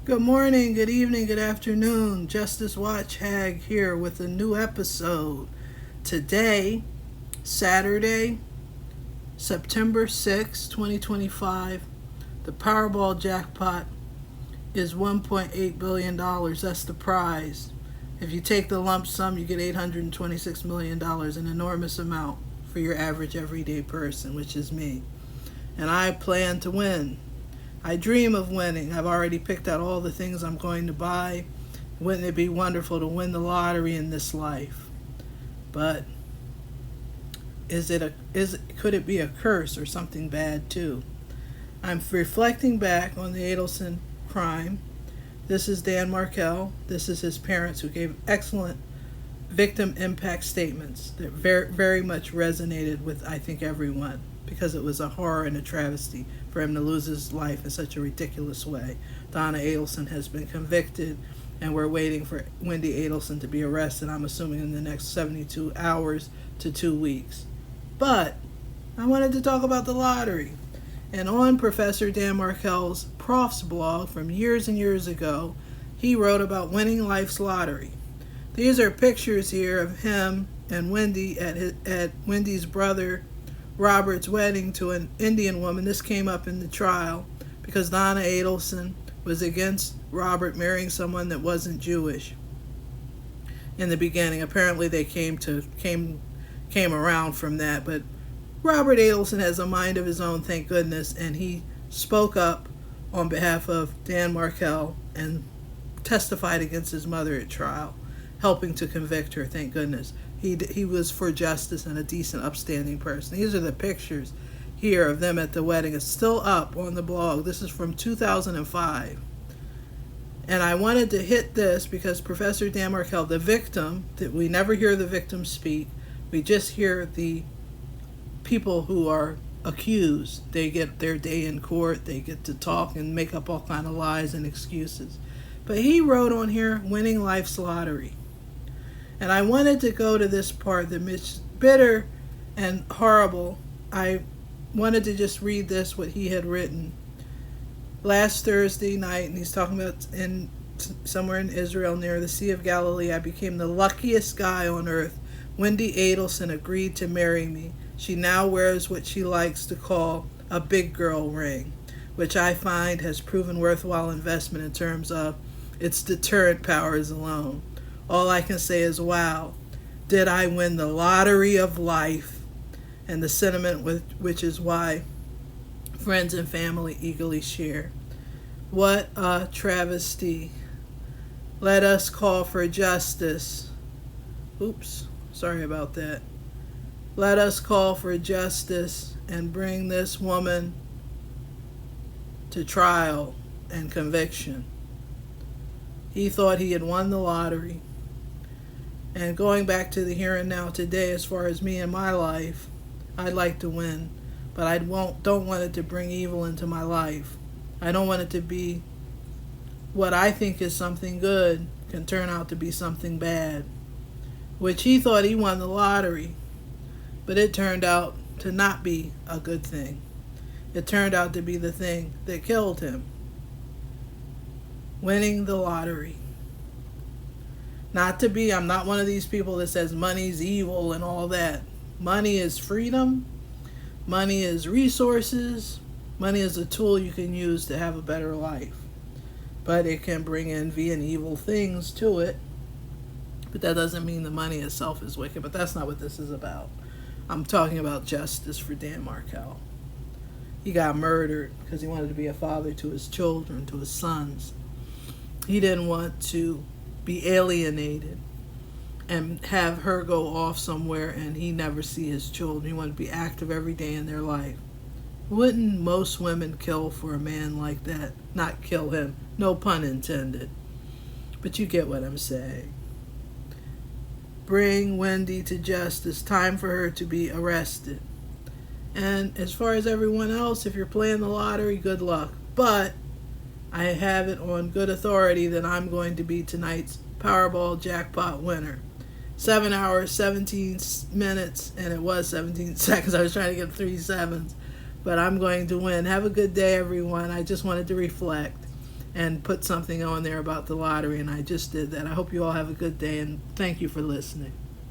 Good morning, good evening, good afternoon. Justice Watch Hag here with a new episode. Today, Saturday, September 6, 2025, the Powerball Jackpot is $1.8 billion. That's the prize. If you take the lump sum, you get $826 million, an enormous amount for your average everyday person, which is me. And I plan to win. I dream of winning. I've already picked out all the things I'm going to buy. Wouldn't it be wonderful to win the lottery in this life? But could it be a curse or something bad too? I'm reflecting back on the Adelson crime. This is Dan Markel. This is his parents, who gave excellent victim impact statements that very, very much resonated with, I think, everyone, because it was a horror and a travesty for him to lose his life in such a ridiculous way. Donna Adelson has been convicted, and we're waiting for Wendi Adelson to be arrested, I'm assuming in the next 72 hours to 2 weeks. But I wanted to talk about the lottery. And on Professor Dan Markel's Prof's blog from years and years ago, he wrote about winning life's lottery. These are pictures here of him and Wendi at Wendi's brother Robert's wedding to an Indian woman. This came up in the trial because Donna Adelson was against Robert marrying someone that wasn't Jewish in the beginning. Apparently they came around from that, but Robert Adelson has a mind of his own, thank goodness, and he spoke up on behalf of Dan Markel and testified against his mother at trial, helping to convict her, thank goodness. He was for justice and a decent, upstanding person. These are the pictures here of them at the wedding. It's still up on the blog. This is from 2005. And I wanted to hit this because Professor Dan Markel, the victim, that we never hear the victim speak. We just hear the people who are accused. They get their day in court. They get to talk and make up all kind of lies and excuses. But he wrote on here, winning life's lottery. And I wanted to go to this part that's bitter and horrible. I wanted to just read this, what he had written last Thursday night, and he's talking about somewhere in Israel near the Sea of Galilee. I became the luckiest guy on earth. Wendi Adelson agreed to marry me. She now wears what she likes to call a big girl ring, which I find has proven worthwhile investment in terms of its deterrent powers alone. All I can say is, wow, did I win the lottery of life? And the sentiment which is why friends and family eagerly share. What a travesty. Let us call for justice. Oops, sorry about that. Let us call for justice and bring this woman to trial and conviction. He thought he had won the lottery. And going back to the here and now today, as far as me and my life, I'd like to win, but I don't want it to bring evil into my life. I don't want it to be what I think is something good can turn out to be something bad, which he thought he won the lottery, but it turned out to not be a good thing. It turned out to be the thing that killed him. Winning the lottery. I'm not one of these people that says money's evil and all that. Money is freedom. Money is resources. Money is a tool you can use to have a better life. But it can bring envy and evil things to it. But that doesn't mean the money itself is wicked. But that's not what this is about. I'm talking about justice for Dan Markel. He got murdered because he wanted to be a father to his children, to his sons. He didn't want to be alienated and have her go off somewhere and he never see his children. He wanted to be active every day in their life. Wouldn't most women kill for a man like that? Not kill him, no pun intended. But you get what I'm saying. Bring Wendi to justice. Time for her to be arrested. And as far as everyone else, if you're playing the lottery, good luck. But I have it on good authority that I'm going to be tonight's Powerball Jackpot winner. 7 hours, 17 minutes, and it was 17 seconds. I was trying to get 3 sevens. But I'm going to win. Have a good day, everyone. I just wanted to reflect. and put something on there about the lottery, and I just did that. I hope you all have a good day, and thank you for listening.